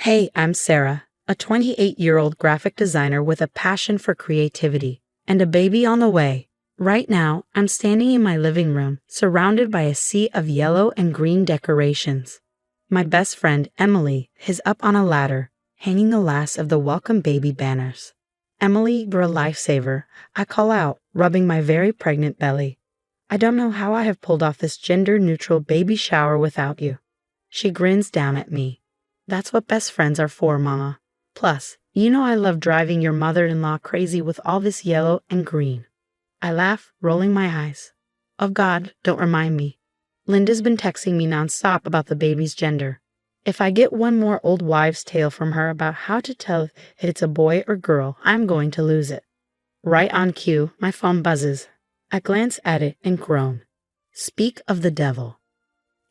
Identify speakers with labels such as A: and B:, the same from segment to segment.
A: Hey, I'm Sarah, a 28-year-old graphic designer with a passion for creativity and a baby on the way. Right now, I'm standing in my living room, surrounded by a sea of yellow and green decorations. My best friend, Emily, is up on a ladder, hanging the last of the welcome baby banners. Emily, you're a lifesaver, I call out, rubbing my very pregnant belly. I don't know how I have pulled off this gender-neutral baby shower without you. She grins down at me. That's what best friends are for, Mama. Plus, you know I love driving your mother-in-law crazy with all this yellow and green. I laugh, rolling my eyes. Oh God, don't remind me. Linda's been texting me nonstop about the baby's gender. If I get one more old wives' tale from her about how to tell if it's a boy or girl, I'm going to lose it. Right on cue, my phone buzzes. I glance at it and groan. Speak of the devil.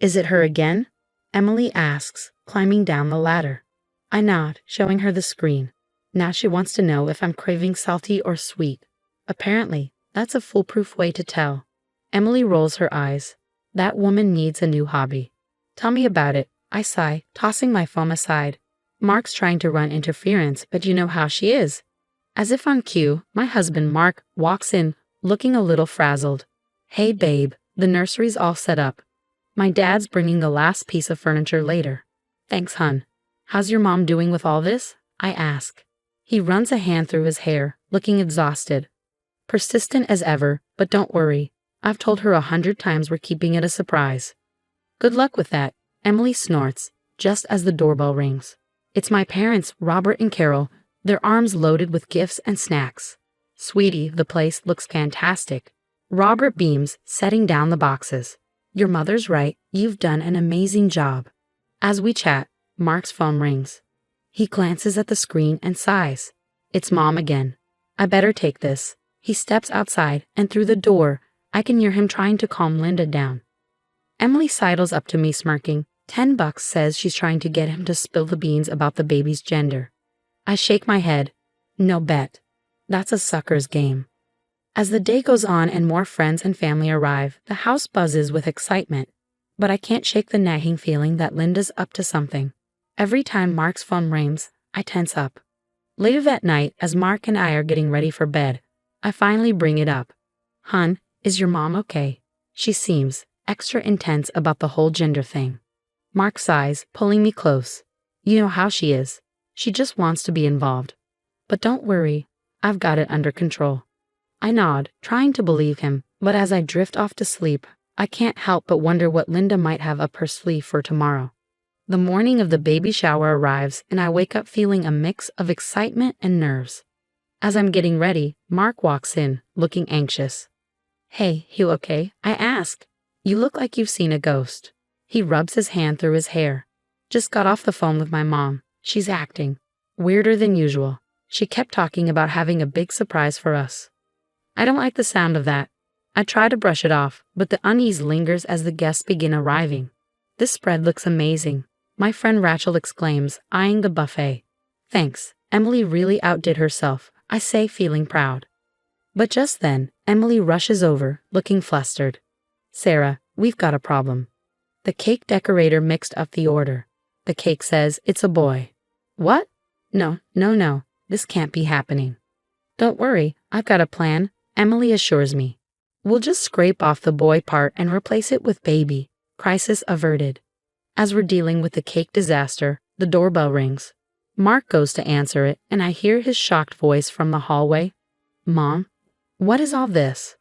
A: Is it her again? Emily asks, climbing down the ladder. I nod, showing her the screen. Now she wants to know if I'm craving salty or sweet. Apparently, that's a foolproof way to tell. Emily rolls her eyes. That woman needs a new hobby. Tell me about it, I sigh, tossing my phone aside. Mark's trying to run interference, but you know how she is. As if on cue, my husband Mark walks in, looking a little frazzled. Hey babe, the nursery's all set up. My dad's bringing the last piece of furniture later. Thanks, hun. How's your mom doing with all this? I ask. He runs a hand through his hair, looking exhausted. Persistent as ever, but don't worry. I've told her 100 times we're keeping it a surprise. Good luck with that, Emily snorts, just as the doorbell rings. It's my parents, Robert and Carol, their arms loaded with gifts and snacks. Sweetie, the place looks fantastic. Robert beams, setting down the boxes. Your mother's right, you've done an amazing job. As we chat, Mark's phone rings. He glances at the screen and sighs. It's Mom again. I better take this. He steps outside, and through the door, I can hear him trying to calm Linda down. Emily sidles up to me smirking. $10 says she's trying to get him to spill the beans about the baby's gender. I shake my head. No bet. That's a sucker's game. As the day goes on and more friends and family arrive, the house buzzes with excitement. But I can't shake the nagging feeling that Linda's up to something. Every time Mark's phone rings, I tense up. Later that night, as Mark and I are getting ready for bed, I finally bring it up. Hun, is your mom okay? She seems extra intense about the whole gender thing. Mark sighs, pulling me close. You know how she is. She just wants to be involved. But don't worry, I've got it under control. I nod, trying to believe him, but as I drift off to sleep, I can't help but wonder what Linda might have up her sleeve for tomorrow. The morning of the baby shower arrives, and I wake up feeling a mix of excitement and nerves. As I'm getting ready, Mark walks in, looking anxious. Hey, you okay? I ask. You look like you've seen a ghost. He rubs his hand through his hair. Just got off the phone with my mom. She's acting weirder than usual. She kept talking about having a big surprise for us. I don't like the sound of that. I try to brush it off, but the unease lingers as the guests begin arriving. This spread looks amazing, my friend Rachel exclaims, eyeing the buffet. Thanks, Emily really outdid herself, I say, feeling proud. But just then, Emily rushes over, looking flustered. Sarah, we've got a problem. The cake decorator mixed up the order. The cake says it's a boy. What? No, this can't be happening. Don't worry, I've got a plan, Emily assures me. We'll just scrape off the boy part and replace it with baby. Crisis averted. As we're dealing with the cake disaster, the doorbell rings. Mark goes to answer it, and I hear his shocked voice from the hallway. Mom, what is all this?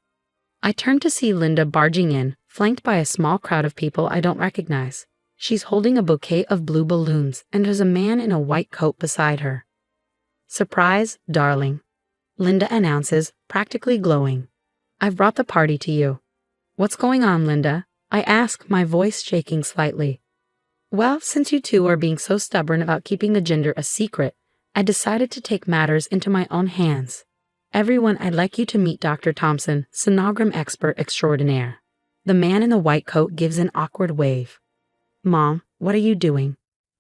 A: I turn to see Linda barging in, flanked by a small crowd of people I don't recognize. She's holding a bouquet of blue balloons, and there's a man in a white coat beside her. Surprise, darling, Linda announces, practically glowing. I've brought the party to you. What's going on, Linda? I ask, my voice shaking slightly. Well, since you two are being so stubborn about keeping the gender a secret, I decided to take matters into my own hands. Everyone, I'd like you to meet Dr. Thompson, sonogram expert extraordinaire. The man in the white coat gives an awkward wave. Mom, what are you doing?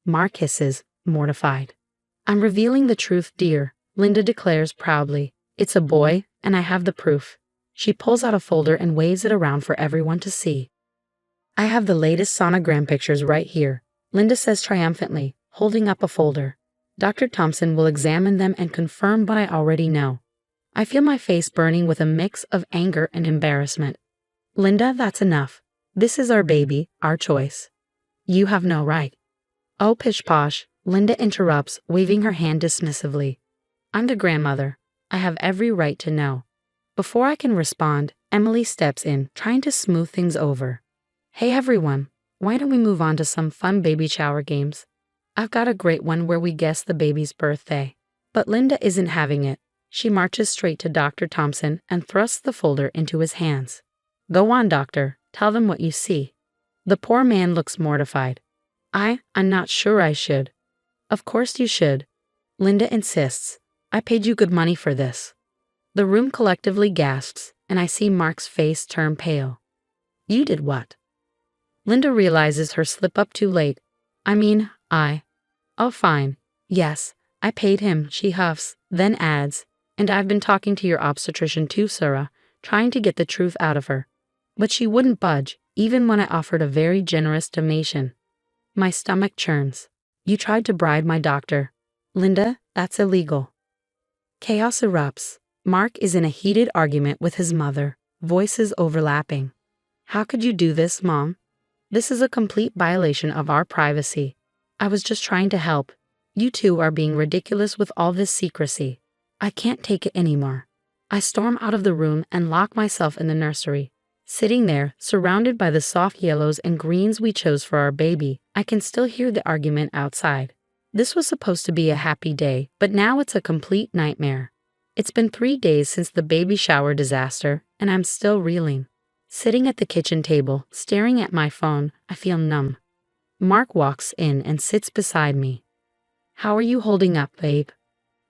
A: Mark hisses, mortified. I'm revealing the truth, dear, Linda declares proudly. It's a boy, and I have the proof. She pulls out a folder and waves it around for everyone to see. I have the latest sonogram pictures right here, Linda says triumphantly, holding up a folder. Dr. Thompson will examine them and confirm what I already know. I feel my face burning with a mix of anger and embarrassment. Linda, that's enough. This is our baby, our choice. You have no right. Oh, pish posh, Linda interrupts, waving her hand dismissively. I'm the grandmother. I have every right to know. Before I can respond, Emily steps in, trying to smooth things over. Hey everyone, why don't we move on to some fun baby shower games? I've got a great one where we guess the baby's birthday. But Linda isn't having it. She marches straight to Dr. Thompson and thrusts the folder into his hands. Go on, doctor. Tell them what you see. The poor man looks mortified. I'm not sure I should. Of course you should. Linda insists. I paid you good money for this. The room collectively gasps, and I see Mark's face turn pale. You did what? Linda realizes her slip up too late. Oh, fine. Yes, I paid him, she huffs, then adds, and I've been talking to your obstetrician too, Sarah, trying to get the truth out of her. But she wouldn't budge, even when I offered a very generous donation. My stomach churns. You tried to bribe my doctor. Linda, that's illegal. Chaos erupts. Mark is in a heated argument with his mother, voices overlapping. How could you do this, Mom? This is a complete violation of our privacy. I was just trying to help. You two are being ridiculous with all this secrecy. I can't take it anymore. I storm out of the room and lock myself in the nursery. Sitting there, surrounded by the soft yellows and greens we chose for our baby, I can still hear the argument outside. This was supposed to be a happy day, but now it's a complete nightmare. It's been 3 days since the baby shower disaster, and I'm still reeling. Sitting at the kitchen table, staring at my phone, I feel numb. Mark walks in and sits beside me. How are you holding up, babe?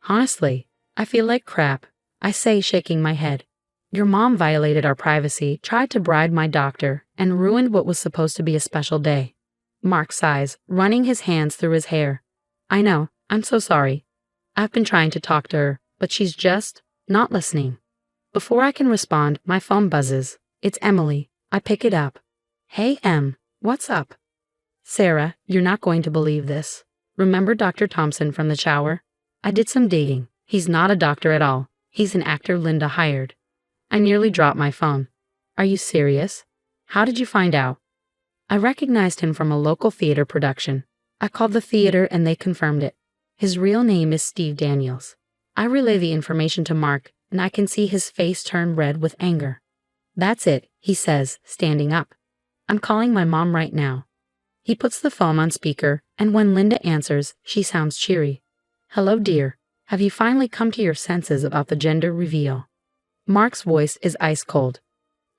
A: Honestly, I feel like crap, I say, shaking my head. Your mom violated our privacy, tried to bribe my doctor, and ruined what was supposed to be a special day. Mark sighs, running his hands through his hair. I know, I'm so sorry. I've been trying to talk to her, but she's just not listening. Before I can respond, my phone buzzes. It's Emily. I pick it up. Hey, Em, what's up? Sarah, you're not going to believe this. Remember Dr. Thompson from the shower? I did some digging. He's not a doctor at all. He's an actor Linda hired. I nearly dropped my phone. Are you serious? How did you find out? I recognized him from a local theater production. I called the theater and they confirmed it. His real name is Steve Daniels. I relay the information to Mark, and I can see his face turn red with anger. That's it, he says, standing up. I'm calling my mom right now. He puts the phone on speaker, and when Linda answers, she sounds cheery. Hello, dear. Have you finally come to your senses about the gender reveal? Mark's voice is ice cold.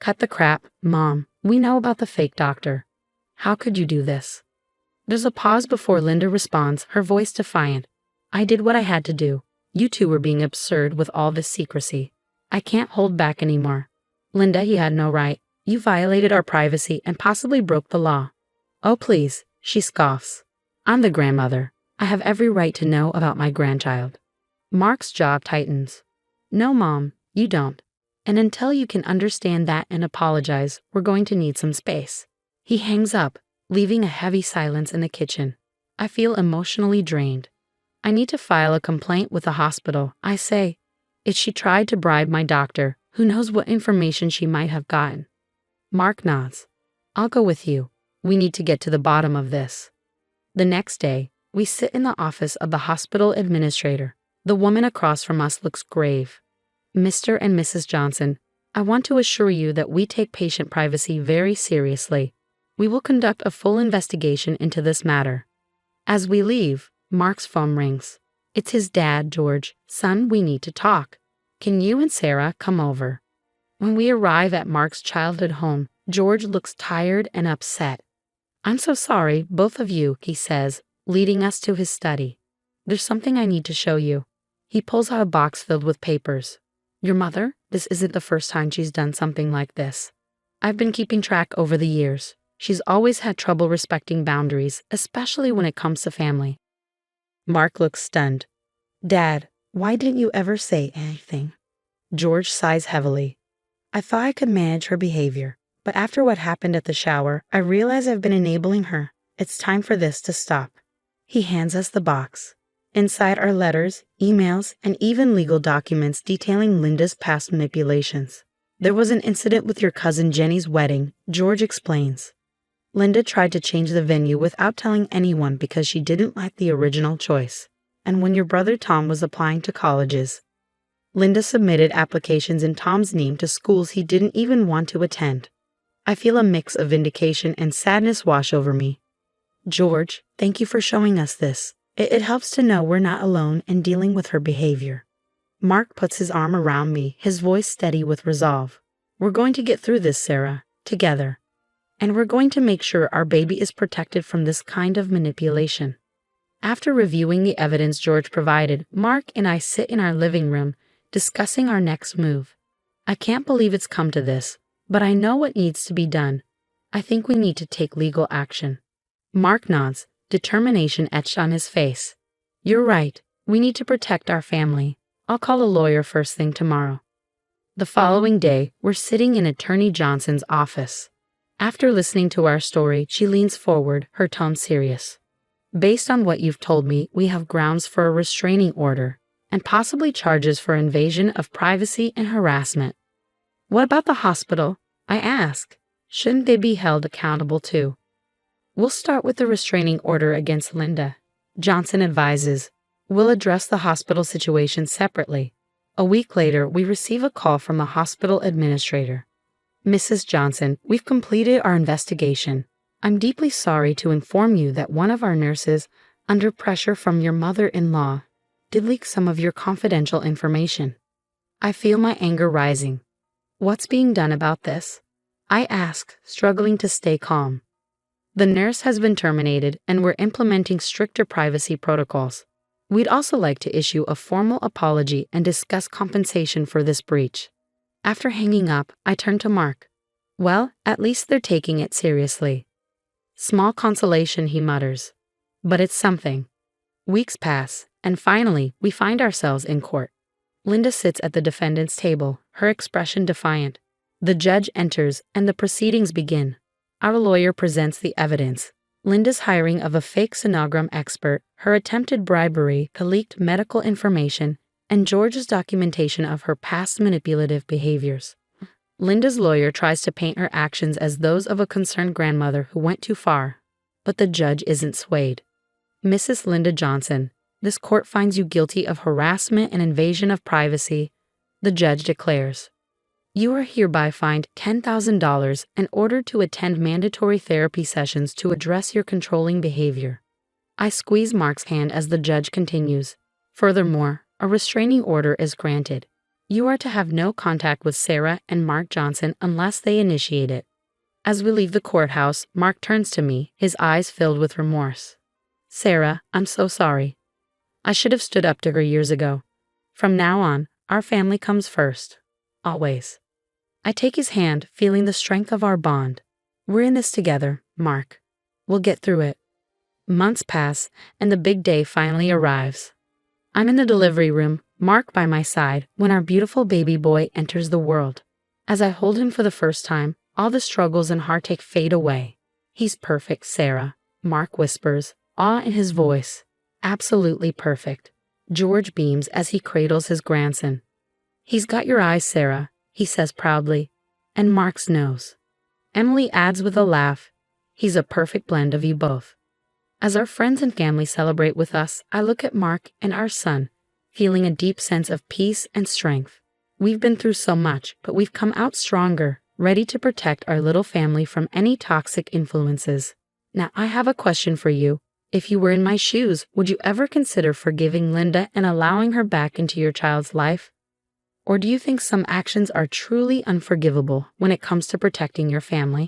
A: Cut the crap, Mom. We know about the fake doctor. How could you do this? There's a pause before Linda responds, her voice defiant. I did what I had to do. You two were being absurd with all this secrecy. I can't hold back anymore. Linda, he had no right. You violated our privacy and possibly broke the law. Oh, please, she scoffs. I'm the grandmother. I have every right to know about my grandchild. Mark's jaw tightens. No, Mom, you don't. And until you can understand that and apologize, we're going to need some space. He hangs up, leaving a heavy silence in the kitchen. I feel emotionally drained. I need to file a complaint with the hospital, I say. If she tried to bribe my doctor, who knows what information she might have gotten. Mark nods. I'll go with you. We need to get to the bottom of this. The next day, we sit in the office of the hospital administrator. The woman across from us looks grave. Mr. and Mrs. Johnson, I want to assure you that we take patient privacy very seriously. We will conduct a full investigation into this matter. As we leave, Mark's phone rings. It's his dad, George. Son, we need to talk. Can you and Sarah come over? When we arrive at Mark's childhood home, George looks tired and upset. I'm so sorry, both of you, he says, leading us to his study. There's something I need to show you. He pulls out a box filled with papers. Your mother? This isn't the first time she's done something like this. I've been keeping track over the years. She's always had trouble respecting boundaries, especially when it comes to family. Mark looks stunned. Dad, why didn't you ever say anything? George sighs heavily. I thought I could manage her behavior, but after what happened at the shower, I realize I've been enabling her. It's time for this to stop. He hands us the box. Inside are letters, emails, and even legal documents detailing Linda's past manipulations. There was an incident with your cousin Jenny's wedding, George explains. Linda tried to change the venue without telling anyone because she didn't like the original choice. And when your brother Tom was applying to colleges, Linda submitted applications in Tom's name to schools he didn't even want to attend. I feel a mix of vindication and sadness wash over me. George, thank you for showing us this. It helps to know we're not alone in dealing with her behavior. Mark puts his arm around me, his voice steady with resolve. We're going to get through this, Sarah, together. And we're going to make sure our baby is protected from this kind of manipulation. After reviewing the evidence George provided, Mark and I sit in our living room, discussing our next move. I can't believe it's come to this, but I know what needs to be done. I think we need to take legal action. Mark nods, determination etched on his face. You're right, we need to protect our family. I'll call a lawyer first thing tomorrow. The following day, we're sitting in Attorney Johnson's office. After listening to our story, she leans forward, her tone serious. Based on what you've told me, we have grounds for a restraining order, and possibly charges for invasion of privacy and harassment. What about the hospital? I ask. Shouldn't they be held accountable too? We'll start with the restraining order against Linda. Johnson advises. We'll address the hospital situation separately. A week later, we receive a call from the hospital administrator. Mrs. Johnson, we've completed our investigation. I'm deeply sorry to inform you that one of our nurses, under pressure from your mother-in-law, did leak some of your confidential information. I feel my anger rising. What's being done about this? I ask, struggling to stay calm. The nurse has been terminated and we're implementing stricter privacy protocols. We'd also like to issue a formal apology and discuss compensation for this breach. After hanging up, I turn to Mark. Well, at least they're taking it seriously. Small consolation, he mutters. But it's something. Weeks pass, and finally, we find ourselves in court. Linda sits at the defendant's table, her expression defiant. The judge enters, and the proceedings begin. Our lawyer presents the evidence. Linda's hiring of a fake sonogram expert, her attempted bribery, the leaked medical information, and George's documentation of her past manipulative behaviors. Linda's lawyer tries to paint her actions as those of a concerned grandmother who went too far, but the judge isn't swayed. Mrs. Linda Johnson, this court finds you guilty of harassment and invasion of privacy, the judge declares. You are hereby fined $10,000 and ordered to attend mandatory therapy sessions to address your controlling behavior. I squeeze Mark's hand as the judge continues. Furthermore, a restraining order is granted. You are to have no contact with Sarah and Mark Johnson unless they initiate it. As we leave the courthouse, Mark turns to me, his eyes filled with remorse. Sarah, I'm so sorry. I should have stood up to her years ago. From now on, our family comes first. Always. I take his hand, feeling the strength of our bond. We're in this together, Mark. We'll get through it. Months pass, and the big day finally arrives. I'm in the delivery room, Mark by my side, when our beautiful baby boy enters the world. As I hold him for the first time, all the struggles and heartache fade away. He's perfect, Sarah, Mark whispers, awe in his voice. Absolutely perfect. George beams as he cradles his grandson. He's got your eyes, Sarah, he says proudly, and Mark's nose. Emily adds with a laugh, he's a perfect blend of you both. As our friends and family celebrate with us, I look at Mark and our son, feeling a deep sense of peace and strength. We've been through so much, but we've come out stronger, ready to protect our little family from any toxic influences. Now, I have a question for you. If you were in my shoes, would you ever consider forgiving Linda and allowing her back into your child's life? Or do you think some actions are truly unforgivable when it comes to protecting your family?